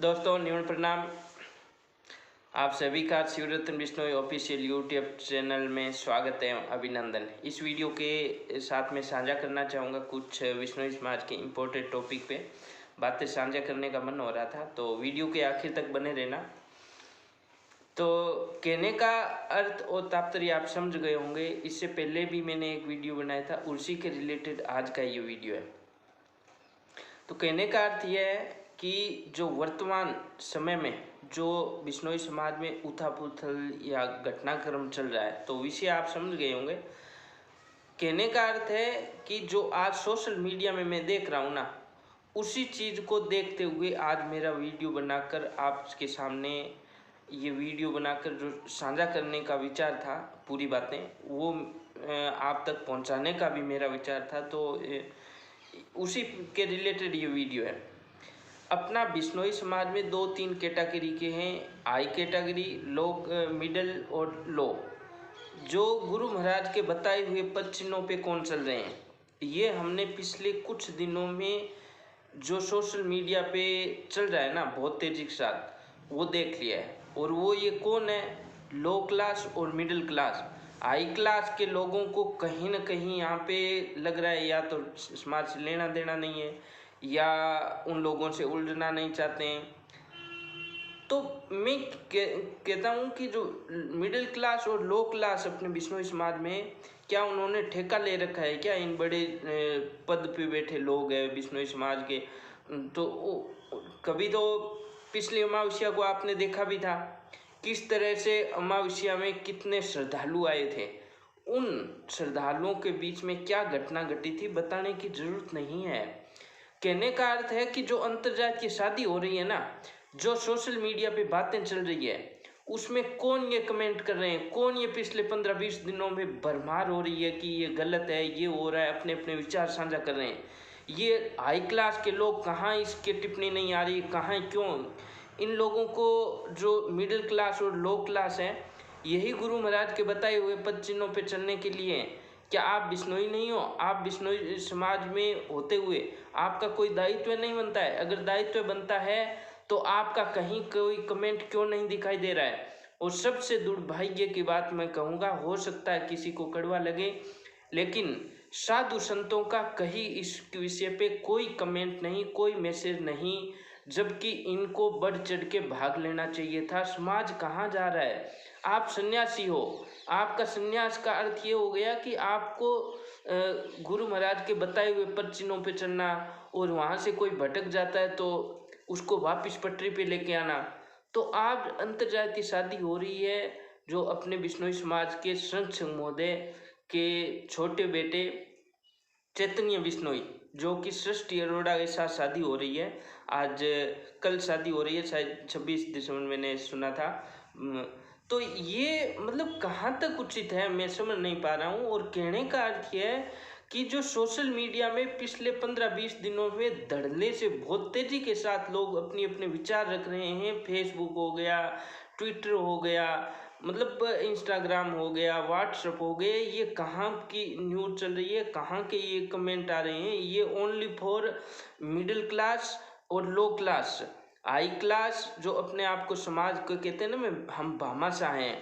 दोस्तों न्यून प्रणाम। आप सभी का Shivratna Bishnoi official YouTube channel में स्वागत है, अभिनंदन। इस वीडियो के साथ में साझा करना चाहूँगा कुछ बिश्नोई समाज के इम्पोर्टेंट टॉपिक पे बातें साझा करने का मन हो रहा था, तो वीडियो के आखिर तक बने रहना। तो कहने का अर्थ और तात्पर्य आप समझ गए होंगे। इससे पहले भी मैंने एक वीडियो बनाया था, उसी के रिलेटेड आज का ये वीडियो है। तो कहने का अर्थ यह है कि जो वर्तमान समय में जो बिश्नोई समाज में उथल या घटनाक्रम चल रहा है, तो विषय आप समझ गए होंगे। कहने का अर्थ है कि जो आज सोशल मीडिया में मैं देख रहा हूँ ना, उसी चीज़ को देखते हुए आज मेरा वीडियो बनाकर आपके सामने ये वीडियो बनाकर जो साझा करने का विचार था, पूरी बातें वो आप तक पहुँचाने का भी मेरा विचार था। तो उसी के रिलेटेड ये वीडियो है। अपना बिश्नोई समाज में 2-3 कैटेगरी के हैं, हाई कैटेगरी, लो, मिडल और लो। जो गुरु महाराज के बताए हुए पद चिन्हों पे कौन चल रहे हैं, ये हमने पिछले कुछ दिनों में जो सोशल मीडिया पे चल रहा है ना बहुत तेजी के साथ, वो देख लिया है। और वो ये कौन है? लो क्लास और मिडिल क्लास। हाई क्लास के लोगों को कहीं ना कहीं यहाँ पे लग रहा है या तो समाज से लेना देना नहीं है या उन लोगों से उलझना नहीं चाहते हैं। तो मैं कहता हूँ कि जो मिडिल क्लास और लो क्लास अपने बिश्नोई समाज में, क्या उन्होंने ठेका ले रखा है क्या? इन बड़े पद पे बैठे लोग हैं बिश्नोई समाज के। तो कभी तो पिछली अमावस्या को आपने देखा भी था किस तरह से अमावस्या में कितने श्रद्धालु आए थे। उन श्रद्धालुओं के बीच में क्या घटना घटी थी बताने की जरूरत नहीं है। कहने का अर्थ है कि जो अंतर्जातीय शादी हो रही है ना, जो सोशल मीडिया पे बातें चल रही है, उसमें कौन ये कमेंट कर रहे हैं, कौन ये पिछले 15-20 दिनों में भरमार हो रही है कि ये गलत है, ये हो रहा है, अपने अपने विचार साझा कर रहे हैं। ये हाई क्लास के लोग कहाँ इसके टिप्पणी नहीं आ रही, कहाँ क्यों? इन लोगों को जो मिडिल क्लास और लो क्लास है, यही गुरु महाराज के बताए हुए पद चिन्हों पर चलने के लिए। क्या आप बिश्नोई नहीं हो? आप बिश्नोई समाज में होते हुए आपका कोई दायित्व नहीं बनता है? अगर दायित्व बनता है तो आपका कहीं कोई कमेंट क्यों नहीं दिखाई दे रहा है? और सबसे दुर्भाग्य की बात मैं कहूँगा, हो सकता है किसी को कड़वा लगे, लेकिन साधु संतों का कहीं इस विषय पे कोई कमेंट नहीं, कोई मैसेज नहीं, जबकि इनको बढ़ चढ़ के भाग लेना चाहिए था। समाज कहाँ जा रहा है? आप सन्यासी हो, आपका सन्यास का अर्थ ये हो गया कि आपको गुरु महाराज के बताए हुए पद चिन्हों पे चलना, और वहाँ से कोई भटक जाता है तो उसको वापस पटरी पे लेके आना। तो आप अंतर्जातीय शादी हो रही है, जो अपने बिश्नोई समाज के संत महोदय के छोटे बेटे चैतन्य बिश्नोई, जो कि सृष्टि अरोड़ा के साथ शादी हो रही है। आज कल शादी हो रही है, शायद 26 दिसंबर मैंने सुना था। तो ये मतलब कहाँ तक उचित है मैं समझ नहीं पा रहा हूँ। और कहने का अर्थ ये है कि जो सोशल मीडिया में पिछले 15-20 दिनों में धड़ल्ले से बहुत तेज़ी के साथ लोग अपनी अपने विचार रख रहे हैं। फेसबुक हो गया, ट्विटर हो गया, मतलब इंस्टाग्राम हो गया, व्हाट्सएप हो गए, ये कहाँ की न्यूज़ चल रही है, कहाँ के ये कमेंट आ रहे हैं? ये ओनली फॉर मिडिल क्लास और लो क्लास। हाई क्लास जो अपने आप को समाज को कहते हैं ना, हम भामाशाह हैं,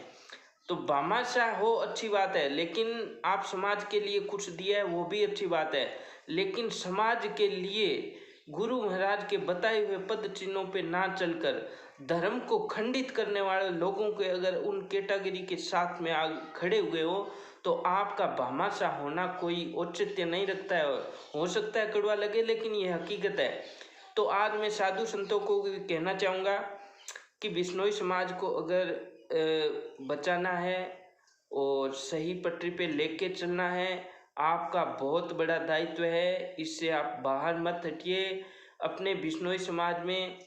तो भामाशाह हो अच्छी बात है, लेकिन आप समाज के लिए कुछ दिया है वो भी अच्छी बात है। लेकिन समाज के लिए गुरु महाराज के बताए हुए पद चिन्हों पे ना चलकर धर्म को खंडित करने वाले लोगों के अगर उन कैटेगरी के साथ में खड़े हुए हो, तो आपका भामाशाह होना कोई औचित्य नहीं रखता है। हो सकता है कड़वा लगे, लेकिन ये हकीकत है। तो आज मैं साधु संतों को कहना चाहूँगा कि बिश्नोई समाज को अगर बचाना है और सही पटरी पे लेके चलना है, आपका बहुत बड़ा दायित्व है। इससे आप बाहर मत हटिए। अपने बिश्नोई समाज में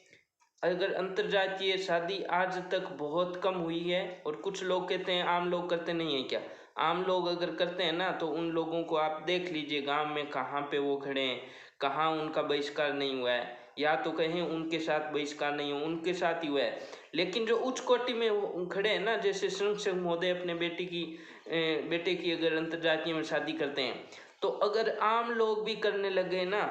अगर अंतर्जातीय शादी आज तक बहुत कम हुई है, और कुछ लोग कहते हैं आम लोग करते नहीं हैं क्या? आम लोग अगर करते हैं ना, तो उन लोगों को आप देख लीजिए गांव में कहाँ पे वो खड़े हैं, कहाँ उनका बहिष्कार नहीं हुआ है, या तो कहें उनके साथ बहिष्कार नहीं हो, उनके साथ ही हुआ है। लेकिन जो उच्च कोटि में खड़े हैं ना, जैसे संत महोदय अपने बेटे की अगर अंतर्जातीय में शादी करते हैं, तो अगर आम लोग भी करने लगे ना,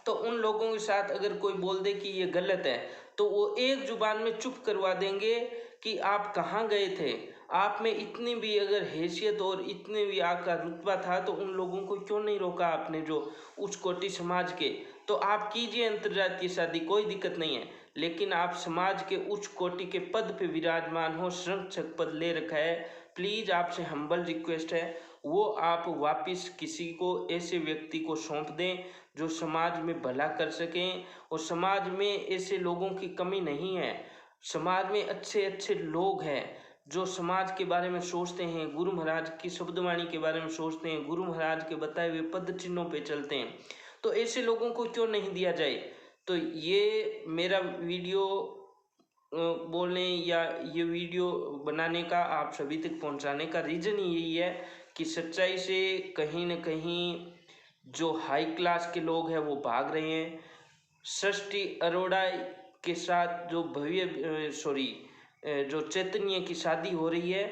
तो उन लोगों के साथ अगर कोई बोल दे कि ये गलत है तो वो एक जुबान में चुप करवा देंगे कि आप कहाँ गए थे, आप में इतनी भी अगर हैसियत और इतने भी आपका रुतबा था तो उन लोगों को क्यों नहीं रोका आपने, जो उच्च कोटि समाज के। तो आप कीजिए अंतर्जातीय शादी, कोई दिक्कत नहीं है, लेकिन आप समाज के उच्च कोटि के पद पे विराजमान हो, संरक्षक पद ले रखा है, प्लीज़ आपसे हम्बल रिक्वेस्ट है वो आप वापस किसी को ऐसे व्यक्ति को सौंप दें जो समाज में भला कर सकें। और समाज में ऐसे लोगों की कमी नहीं है, समाज में अच्छे अच्छे लोग हैं जो समाज के बारे में सोचते हैं, गुरु महाराज की शब्दवाणी के बारे में सोचते हैं, गुरु महाराज के बताए हुए पद चिन्हों पे चलते हैं। तो ऐसे लोगों को क्यों नहीं दिया जाए। तो ये मेरा वीडियो बोलने या ये वीडियो बनाने का, आप सभी तक पहुंचाने का रीज़न यही है कि सच्चाई से कहीं न कहीं जो हाई क्लास के लोग हैं वो भाग रहे हैं। सृष्टि अरोड़ा के साथ जो जो चैतन्य की शादी हो रही है,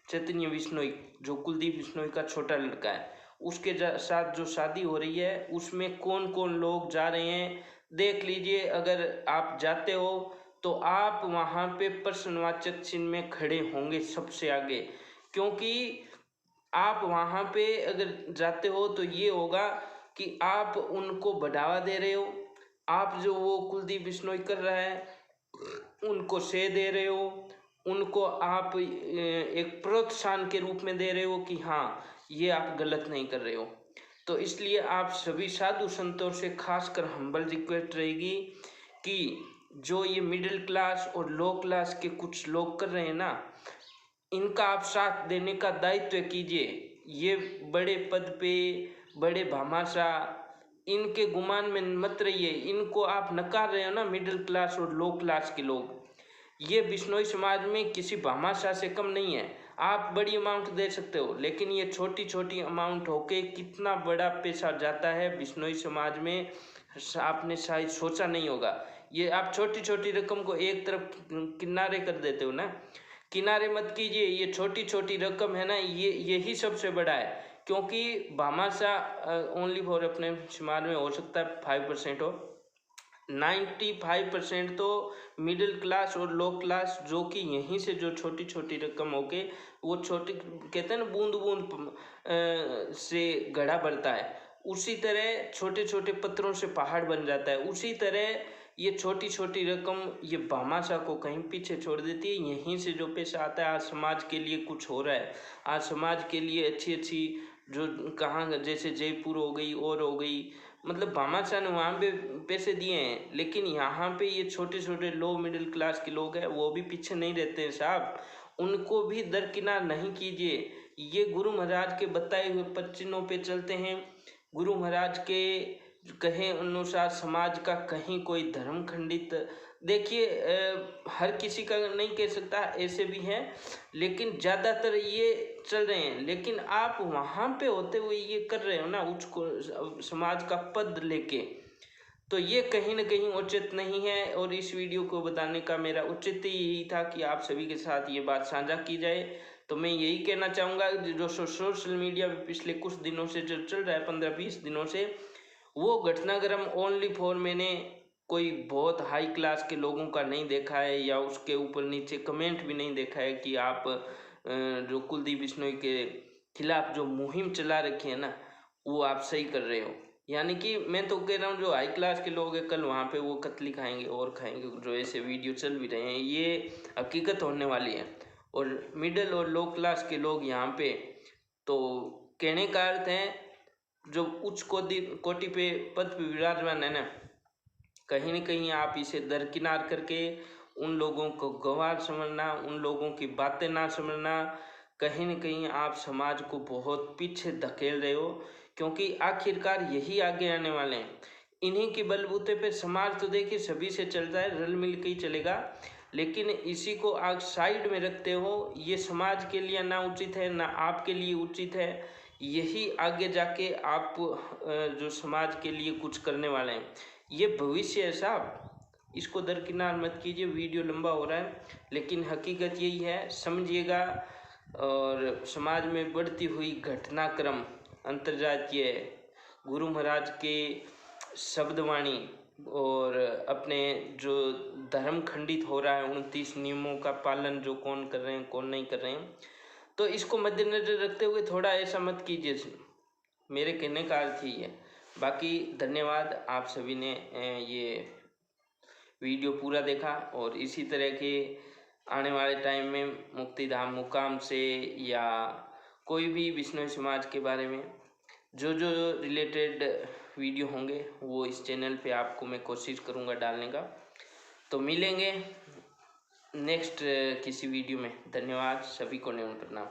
चैतन्य बिश्नोई जो कुलदीप बिश्नोई का छोटा लड़का है, उसके साथ जो शादी हो रही है उसमें कौन कौन लोग जा रहे हैं देख लीजिए। अगर आप जाते हो तो आप वहाँ पे प्रश्नवाचक चिन्ह में खड़े होंगे सबसे आगे, क्योंकि आप वहाँ पे अगर जाते हो तो ये होगा कि आप उनको बढ़ावा दे रहे हो, आप जो वो कुलदीप बिश्नोई कर रहा है उनको से दे रहे हो, उनको आप एक प्रोत्साहन के रूप में दे रहे हो कि हाँ ये आप गलत नहीं कर रहे हो। तो इसलिए आप सभी साधु संतों से खासकर हम्बल रिक्वेस्ट रहेगी कि जो ये मिडिल क्लास और लो क्लास के कुछ लोग कर रहे हैं ना, इनका आप साथ देने का दायित्व कीजिए। ये बड़े पद पे बड़े भामाशाह, इनके गुमान में मत रहिए, इनको आप नकार रहे हो ना मिडिल क्लास और लो क्लास के लोग। ये बिश्नोई समाज में किसी भामाशाह से कम नहीं है। आप बड़ी अमाउंट दे सकते हो, लेकिन ये छोटी छोटी अमाउंट होके कितना बड़ा पैसा जाता है बिश्नोई समाज में, आपने शायद सोचा नहीं होगा। ये आप छोटी छोटी रकम को एक तरफ किनारे कर देते हो ना, किनारे मत कीजिए। ये छोटी छोटी रकम है ना, यही सबसे बड़ा है, क्योंकि भामाशाह ओनली फॉर अपने शुमार में हो सकता है 5% हो, 95% तो मिडिल क्लास और लो क्लास जो कि यहीं से जो छोटी छोटी रकम होके वो छोटी कहते हैं ना बूंद बूंद से घड़ा भरता है, उसी तरह छोटे छोटे पत्थरों से पहाड़ बन जाता है। उसी तरह ये छोटी छोटी रकम ये भामाशाह को कहीं पीछे छोड़ देती है। यहीं से जो पैसा आता है, आज समाज के लिए कुछ हो रहा है, आज समाज के लिए अच्छी अच्छी जो कहाँ जैसे जयपुर हो गई और हो गई, मतलब भामाशाह ने वहाँ पे पैसे दिए हैं, लेकिन यहाँ पे ये छोटे छोटे लो मिडिल क्लास के लोग हैं वो भी पीछे नहीं रहते हैं साहब, उनको भी दरकिनार नहीं कीजिए। ये गुरु महाराज के बताए हुए पद पे चलते हैं, गुरु महाराज के कहे अनुसार समाज का कहीं कोई धर्म खंडित, देखिए हर किसी का नहीं कह सकता, ऐसे भी हैं, लेकिन ज़्यादातर ये चल रहे हैं। लेकिन आप वहाँ पे होते हुए ये कर रहे हो ना उच्च समाज का पद लेके, तो ये कहीं ना कहीं उचित नहीं है। और इस वीडियो को बताने का मेरा उचित यही था कि आप सभी के साथ ये बात साझा की जाए। तो मैं यही कहना चाहूँगा जो सोशल मीडिया पे पिछले कुछ दिनों से जो चल रहा है 15-20 दिनों से, वो घटनाक्रम ओनली फॉर मैंने कोई बहुत हाई क्लास के लोगों का नहीं देखा है, या उसके ऊपर नीचे कमेंट भी नहीं देखा है कि आप जो कुलदीप बिश्नोई के खिलाफ जो मुहिम चला रखी है ना वो आप सही कर रहे हो। यानी कि मैं तो कह रहा हूँ जो हाई क्लास के लोग हैं कल वहाँ पे वो कतली खाएंगे और खाएंगे, जो ऐसे वीडियो चल भी रहे हैं ये हकीकत होने वाली है। और मिडिल और लो क्लास के लोग यहाँ पे, तो कहने का अर्थ है जो उच्च कोटि पे पद पे विराजमान है ना, कहीं न कहीं आप इसे दरकिनार करके उन लोगों को गंवार समझना, उन लोगों की बातें ना समझना, कहीं न कहीं आप समाज को बहुत पीछे धकेल रहे हो, क्योंकि आखिरकार यही आगे आने वाले हैं। इन्हीं के बलबूते पे समाज तो देखिए सभी से चलता है, रल मिल के ही चलेगा, लेकिन इसी को आप साइड में रखते हो, ये समाज के लिए ना उचित है ना आपके लिए उचित है। यही आगे जाके आप जो समाज के लिए कुछ करने वाले हैं, ये भविष्य है साहब, इसको दरकिनार मत कीजिए। वीडियो लंबा हो रहा है, लेकिन हकीकत यही है, समझिएगा। और समाज में बढ़ती हुई घटनाक्रम, अंतर्जातीय गुरु महाराज के शब्दवाणी और अपने जो धर्म खंडित हो रहा है 29 नियमों का पालन जो कौन कर रहे हैं कौन नहीं कर रहे हैं, तो इसको मद्देनजर रखते हुए थोड़ा ऐसा मत कीजिए। मेरे कहने का अर्थ ही है। बाकी धन्यवाद, आप सभी ने ये वीडियो पूरा देखा और इसी तरह के आने वाले टाइम में मुक्तिधाम मुकाम से या कोई भी बिश्नोई समाज के बारे में जो जो रिलेटेड वीडियो होंगे वो इस चैनल पे आपको मैं कोशिश करूँगा डालने का। तो मिलेंगे नेक्स्ट किसी वीडियो में। धन्यवाद, सभी को नमन प्रणाम।